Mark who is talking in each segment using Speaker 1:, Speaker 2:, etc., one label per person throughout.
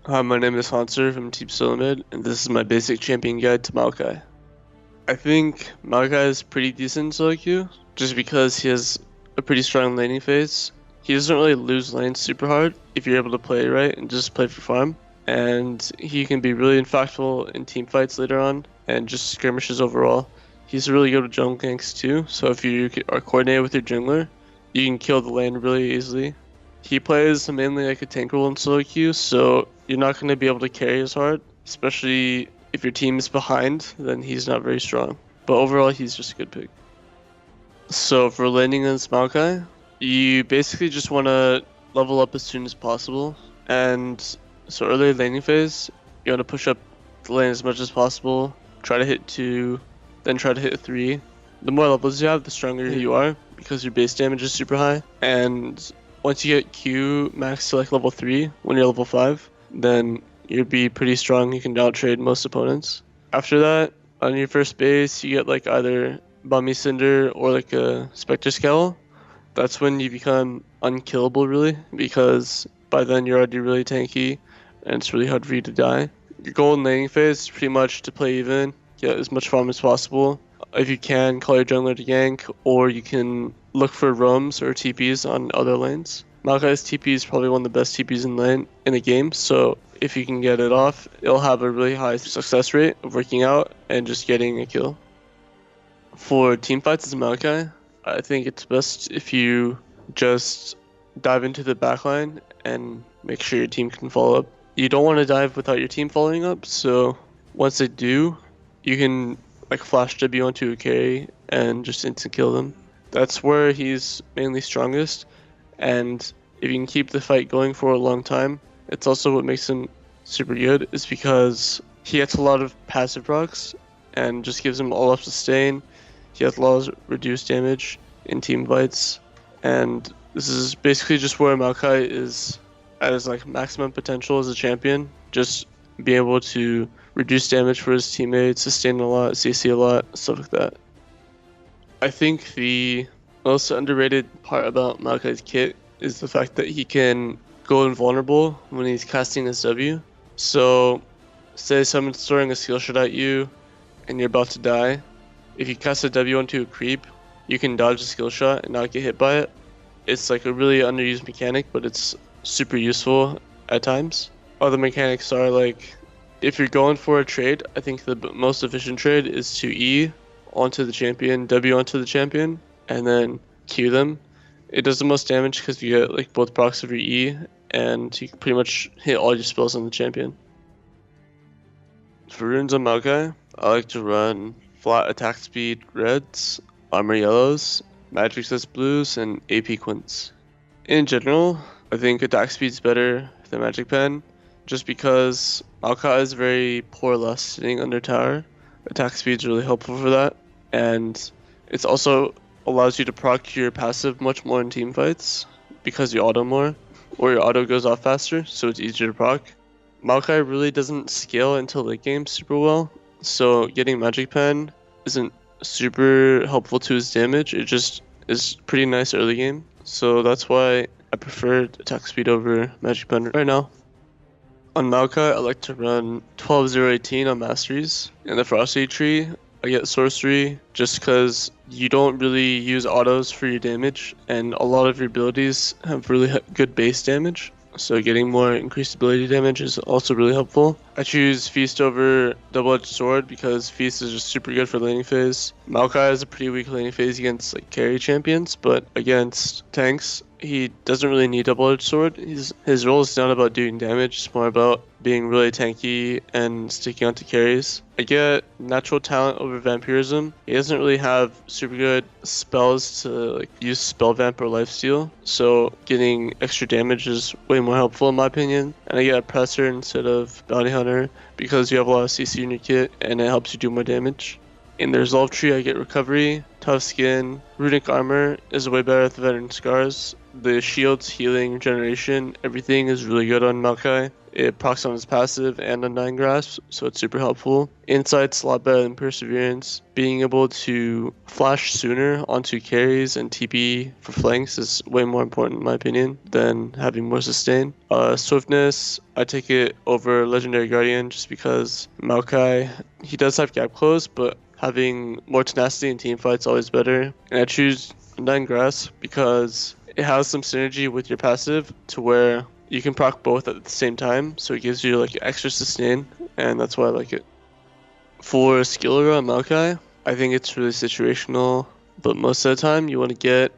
Speaker 1: Hi, my name is Haunzer from TSM Haunzer, and this is my basic champion guide to Maokai. I think Maokai is pretty decent in solo queue, just because he has a pretty strong laning phase. He doesn't really lose lanes super hard if you're able to play right and just play for farm. And he can be really impactful in team fights later on, and just skirmishes overall. He's really good with jungle ganks too, so if you are coordinated with your jungler, you can kill the lane really easily. He plays mainly like a tank role in solo queue, so you're not going to be able to carry as hard, especially if your team is behind, then he's not very strong. But overall, he's just a good pick. So for landing against Maokai, you basically just want to level up as soon as possible. And so early laning phase, you want to push up the lane as much as possible, try to hit 2, then try to hit 3. The more levels you have, the stronger you are, because your base damage is super high. And once you get Q max to like level 3, when you're level 5, then you'd be pretty strong. You can outtrade most opponents. After that, on your first base, you get like either Bummy Cinder or like a Spectre Scowl. That's when you become unkillable, really, because by then you're already really tanky, and it's really hard for you to die. Your goal in laning phase is pretty much to play even, get as much farm as possible. If you can, call your jungler to gank, or you can look for roams or TPs on other lanes. Maokai's TP is probably one of the best TPs in the game, so if you can get it off, it'll have a really high success rate of working out and just getting a kill. For team fights as Maokai, I think it's best if you just dive into the backline and make sure your team can follow up. You don't want to dive without your team following up, so once they do, you can like flash W onto a carry and just instant kill them. That's where he's mainly strongest, and if you can keep the fight going for a long time, it's also what makes him super good, is because he gets a lot of passive procs and just gives him all up sustain. He has a lot of reduced damage in team fights, and this is basically just where Maokai is at his like maximum potential as a champion. Just be able to reduce damage for his teammates, sustain a lot, CC a lot, stuff like that. I think the most underrated part about Maokai's kit is the fact that he can go invulnerable when he's casting his W. So, say someone's throwing a skill shot at you and you're about to die. If you cast a W onto a creep, you can dodge the skill shot and not get hit by it. It's like a really underused mechanic, but it's super useful at times. Other mechanics are like, if you're going for a trade, I think the most efficient trade is to E onto the champion, W onto the champion, and then Q them. It does the most damage because you get like both procs of your E, and you can pretty much hit all your spells on the champion. For runes on Maokai, I like to run flat attack speed reds, armor yellows, magic resist blues, and AP quints. In general, I think attack speed's better than magic pen, just because Maokai is very poor lust sitting under tower. Attack speed's really helpful for that, and it's also allows you to proc your passive much more in team fights because you auto more, or your auto goes off faster, so it's easier to proc. Maokai really doesn't scale until late game super well, so getting magic pen isn't super helpful to his damage. It just is pretty nice early game, so that's why I prefer attack speed over magic pen right now. On Maokai, I like to run 12-0-18 on masteries. In the Frosty tree, I get sorcery just because you don't really use autos for your damage, and a lot of your abilities have really good base damage. So getting more increased ability damage is also really helpful. I choose Feast over Double-Edged Sword because Feast is just super good for laning phase. Maokai has a pretty weak laning phase against like carry champions, but against tanks, he doesn't really need Double-Edged Sword. His role is not about doing damage, it's more about being really tanky and sticking onto carries. I get natural talent over vampirism. He doesn't really have super good spells to like use spell vamp or lifesteal, so getting extra damage is way more helpful in my opinion. And I get oppressor instead of bounty hunter because you have a lot of CC in your kit and it helps you do more damage. In the resolve tree, I get recovery, tough skin, runic armor is way better than veteran scars. The shields, healing, regeneration, everything is really good on Maokai. It procs on his passive and Undying Grasp, so it's super helpful. Insight's a lot better than Perseverance. Being able to flash sooner onto carries and TP for flanks is way more important in my opinion than having more sustain. Swiftness, I take it over Legendary Guardian just because Maokai, he does have gap close, but having more tenacity in team fights is always better. And I choose Undying Grasp because it has some synergy with your passive to where you can proc both at the same time, so it gives you like extra sustain, and that's why I like it. For Skiller on Maokai, I think it's really situational, but most of the time you want to get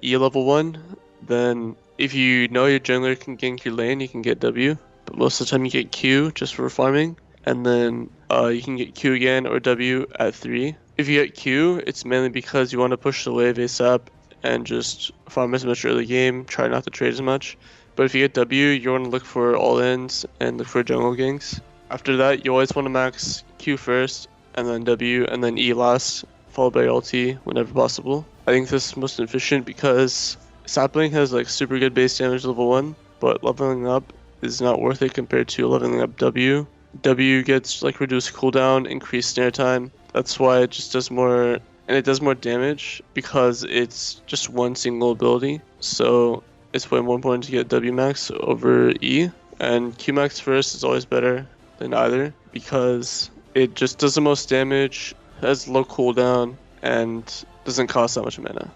Speaker 1: E level 1, then if you know your jungler can gank your lane, you can get W, but most of the time you get Q just for farming, and then you can get Q again or W at 3. If you get Q, it's mainly because you want to push the wave ASAP and just farm as much early game, try not to trade as much. But if you get W, you want to look for all-ins and look for jungle ganks. After that, you always want to max Q first, and then W, and then E last, followed by ulti whenever possible. I think this is most efficient because Sapling has like super good base damage level 1, but leveling up is not worth it compared to leveling up W. W gets like reduced cooldown, increased snare time. That's why it just does more, and it does more damage because it's just one single ability. So it's way more important to get W max over E, and Q max first is always better than either because it just does the most damage, has low cooldown, and doesn't cost that much mana.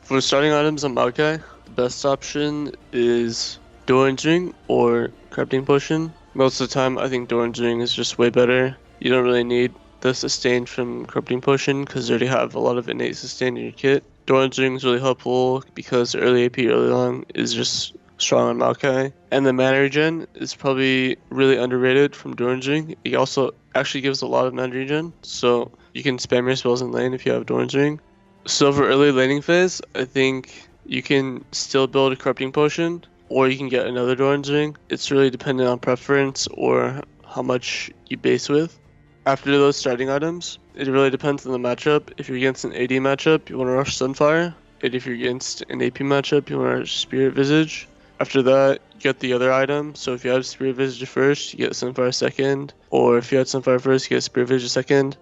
Speaker 1: For starting items on Maokai, the best option is Doran's Ring or Corrupting Potion. Most of the time, I think Doran's Ring is just way better. You don't really need the sustain from Corrupting Potion because you already have a lot of innate sustain in your kit. Doran's Ring is really helpful because early AP early long is just strong on Maokai. And the mana regen is probably really underrated from Doran's Ring. It also actually gives a lot of mana regen, so you can spam your spells in lane if you have Doran's Ring. So for early laning phase, I think you can still build a Corrupting Potion, or you can get another Doran's Ring. It's really dependent on preference or how much you base with. After those starting items, it really depends on the matchup. If you're against an AD matchup, you want to rush Sunfire. And if you're against an AP matchup, you want to rush Spirit Visage. After that, you get the other item. So if you have Spirit Visage first, you get Sunfire second. Or if you had Sunfire first, you get Spirit Visage second.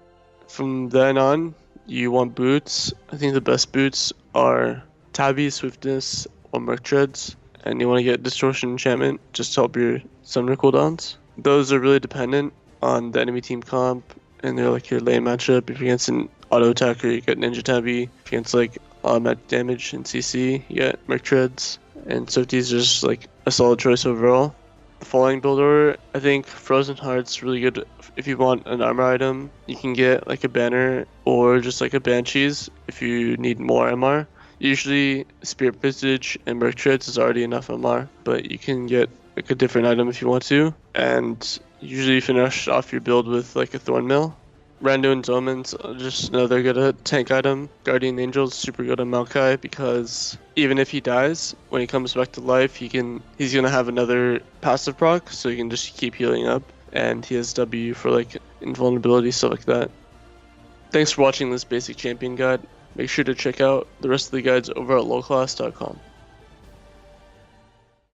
Speaker 1: From then on, you want boots. I think the best boots are Tabby, Swiftness, or Merc Treads. And you want to get Distortion Enchantment just to help your summoner cooldowns. Those are really dependent on the enemy team comp, and they're like your lane matchup. If you're against an auto attacker, you get Ninja Tabby. If you're against like automatic damage and CC, you get Merc Treads. And Swifties are just like a solid choice overall. The following build order, I think Frozen Heart's really good if you want an armor item. You can get like a banner or just like a Banshees if you need more MR. Usually Spirit Visage and Merc Treads is already enough MR, but you can get like a different item if you want to. And usually finish off your build with like a Thorn Mill. Randuin's Omens, just another good tank item. Guardian Angel's super good on Maokai because even if he dies, when he comes back to life, he's gonna have another passive proc, so you can just keep healing up. And he has W for like invulnerability, stuff like that. Thanks for watching this basic champion guide. Make sure to check out the rest of the guides over at lowclass.com.